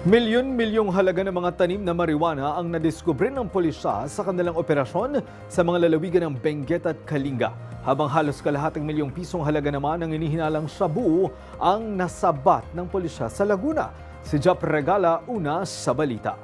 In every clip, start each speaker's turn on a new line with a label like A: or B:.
A: Milyon-milyong halaga ng mga tanim na marijuana ang nadiskubre ng pulisya sa kanilang operasyon sa mga lalawigan ng Benguet at Kalinga. Habang halos kalahating milyong pisong halaga naman ang inihinalang shabu ang nasabat ng pulisya sa Laguna. Si Jap Regala, una sa balita.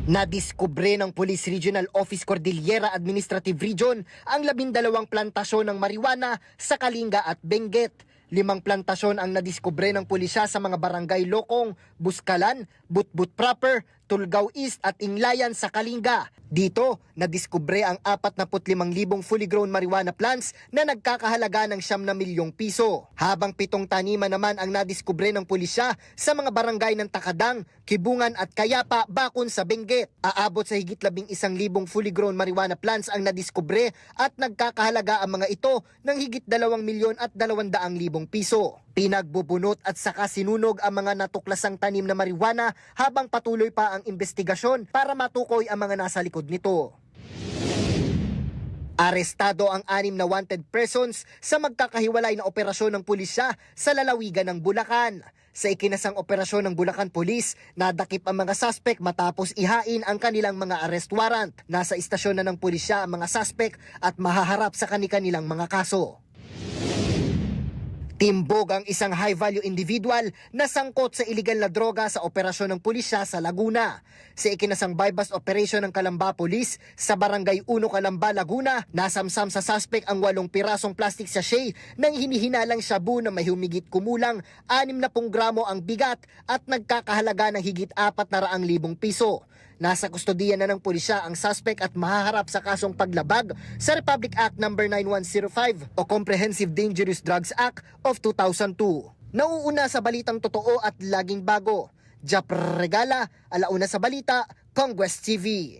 B: Nadiskubre ng Police Regional Office Cordillera Administrative Region ang 12 plantasyon ng marijuana sa Kalinga at Benguet. 5 plantasyon ang nadiskubre ng pulisya sa mga barangay Lokong, Buskalan, Butbut Proper, Tulgao East at Inglayan sa Kalinga. Dito, nadiskubre ang 45,000 fully grown marijuana plants na nagkakahalaga ng 9 milyong piso. Habang 7 taniman naman ang nadiskubre ng pulisya sa mga barangay ng Takadang, Kibungan at Kayapa, Bakun sa Benguet. Aabot sa higit 11,000 fully grown marijuana plants ang nadiskubre at nagkakahalaga ang mga ito ng higit 2,200,000 piso. Pinagbubunot at saka sinunog ang mga natuklasang tanim na marijuana habang patuloy pa ang investigasyon para matukoy ang mga nasa likod nito. Arestado ang 6 na wanted persons sa magkakahiwalay na operasyon ng pulisya sa lalawigan ng Bulacan. Sa ikinasang operasyon ng Bulacan Police, nadakip ang mga suspect matapos ihain ang kanilang mga arrest warrant. Nasa istasyon na ng pulisya ang mga suspect at mahaharap sa kanilang mga kaso. Timbog ang isang high-value individual na sangkot sa iligal na droga sa operasyon ng pulisya sa Laguna. Sa ikinasang bypass operation ng Calamba Police sa Barangay 1 Calamba, Laguna, nasamsam sa suspect ang 8 pirasong plastic sachet ng hinihinalang shabu na may humigit kumulang 60 gramo ang bigat at nagkakahalaga ng higit 400,000 piso. Nasa kustodiya na ng pulisya ang suspect at mahaharap sa kasong paglabag sa Republic Act No. 9105 o Comprehensive Dangerous Drugs Act of 2002. Nauuna sa balitang totoo at laging bago. Jap Regala, alauna sa balita, Congress TV.